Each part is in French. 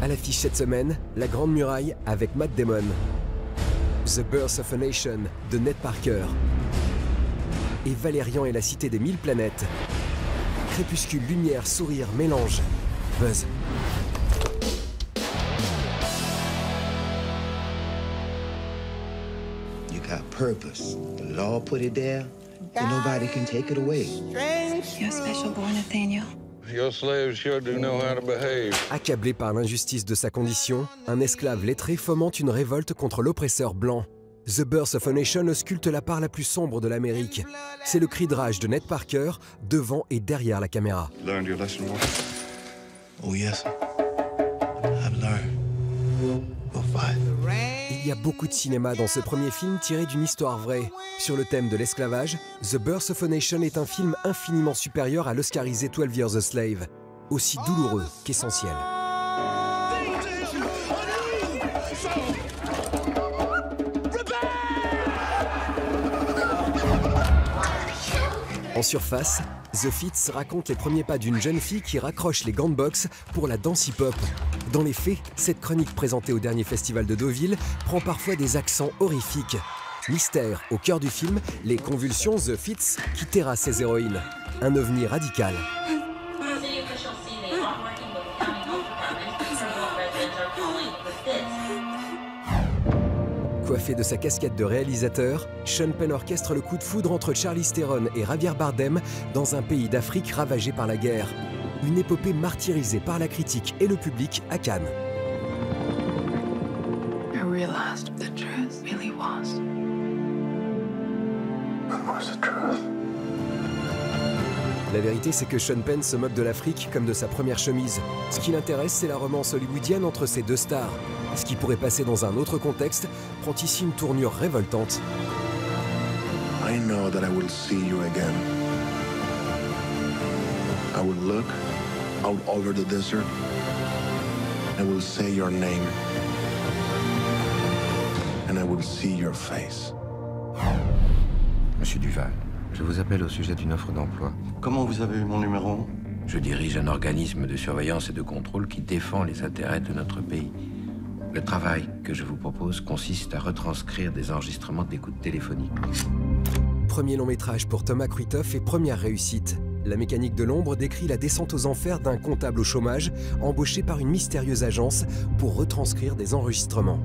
À l'affiche cette semaine, La Grande Muraille avec Matt Damon. The Birth of a Nation de Ned Parker. Et Valérian et la Cité des 1000 planètes. Crépuscule, lumière, sourire, mélange. Buzz. You got purpose. The law put it there, and nobody can take it away. You're a special boy, Nathaniel. Your slaves sure do know how to behave. Accablé par l'injustice de sa condition, un esclave lettré fomente une révolte contre l'oppresseur blanc. The Birth of a Nation ausculte la part la plus sombre de l'Amérique. C'est le cri de rage de Ned Parker, devant et derrière la caméra. Learned your lesson, Walter? Oh yes, I've learned. We'll fight. Il y a beaucoup de cinéma dans ce premier film tiré d'une histoire vraie. Sur le thème de l'esclavage, The Birth of a Nation est un film infiniment supérieur à l'oscarisé 12 Years a Slave, aussi douloureux qu'essentiel. En surface, The Fits raconte les premiers pas d'une jeune fille qui raccroche les gants de boxe pour la danse hip-hop. Dans les faits, cette chronique présentée au dernier festival de Deauville prend parfois des accents horrifiques. Mystère, au cœur du film, les convulsions The Fits qui terrassent ses héroïnes. Un ovni radical. Coiffé de sa casquette de réalisateur, Sean Penn orchestre le coup de foudre entre Charlize Theron et Javier Bardem dans un pays d'Afrique ravagé par la guerre. Une épopée martyrisée par la critique et le public à Cannes. I realized the truth really was. What was the truth? La vérité, c'est que Sean Penn se moque de l'Afrique comme de sa première chemise. Ce qui l'intéresse, c'est la romance hollywoodienne entre ces deux stars. Ce qui pourrait passer dans un autre contexte prend ici une tournure révoltante. I know that I will see you again. I will look out over the desert. I will say your name. And I will see your face. Monsieur Duval, je vous appelle au sujet d'une offre d'emploi. Comment vous avez eu mon numéro? Je dirige un organisme de surveillance et de contrôle qui défend les intérêts de notre pays. Le travail que je vous propose consiste à retranscrire des enregistrements d'écoute téléphonique. Premier long métrage pour Thomas Kruitoff et première réussite. La mécanique de l'ombre décrit la descente aux enfers d'un comptable au chômage, embauché par une mystérieuse agence pour retranscrire des enregistrements.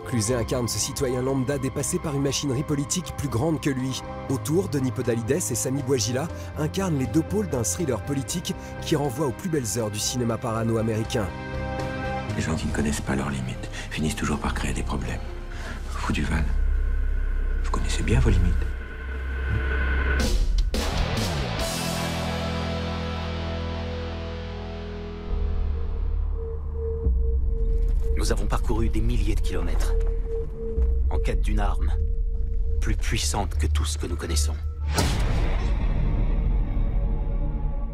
Cluzet incarne ce citoyen lambda dépassé par une machinerie politique plus grande que lui. Autour, Denis Podalides et Sami Bouajila incarnent les deux pôles d'un thriller politique qui renvoie aux plus belles heures du cinéma parano-américain. Les gens qui ne connaissent pas leurs limites finissent toujours par créer des problèmes. Vous, Duval, vous connaissez bien vos limites. Nous avons parcouru des milliers de kilomètres, en quête d'une arme plus puissante que tout ce que nous connaissons.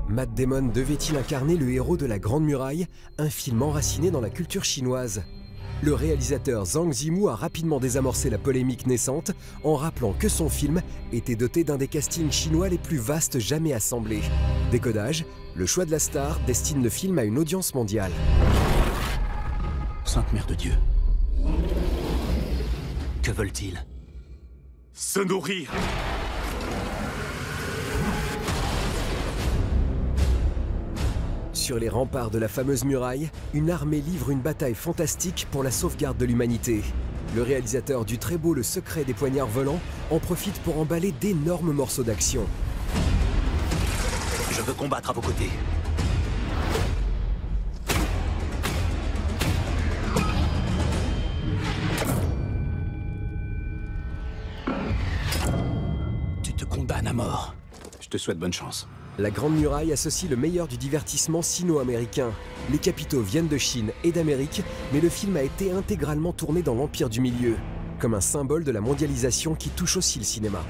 Matt Damon devait-il incarner le héros de La Grande Muraille, un film enraciné dans la culture chinoise? Le réalisateur Zhang Yimou a rapidement désamorcé la polémique naissante en rappelant que son film était doté d'un des castings chinois les plus vastes jamais assemblés. Décodage, le choix de la star destine le film à une audience mondiale. Sainte Mère de Dieu. Que veulent-ils? Se nourrir. Sur les remparts de la fameuse muraille, une armée livre une bataille fantastique pour la sauvegarde de l'humanité. Le réalisateur du très beau Le Secret des poignards volants en profite pour emballer d'énormes morceaux d'action. Je veux combattre à vos côtés. Tu te condamnes à mort. Je te souhaite bonne chance. La Grande Muraille associe le meilleur du divertissement sino-américain. Les capitaux viennent de Chine et d'Amérique, mais le film a été intégralement tourné dans l'Empire du Milieu, comme un symbole de la mondialisation qui touche aussi le cinéma.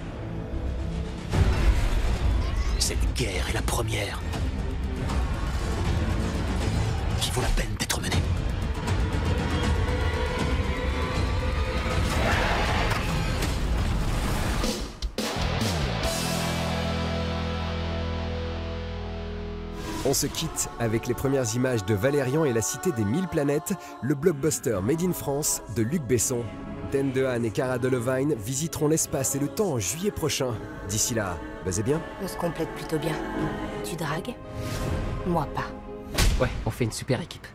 Cette guerre est la première qui vaut la peine d'être menée. On se quitte avec les premières images de Valérian et la cité des 1000 planètes, le blockbuster Made in France de Luc Besson. Dan DeHaan et Cara Delevingne visiteront l'espace et le temps en juillet prochain. D'ici là, buzzez bien. On se complète plutôt bien. Tu dragues? Moi pas. Ouais, on fait une super équipe.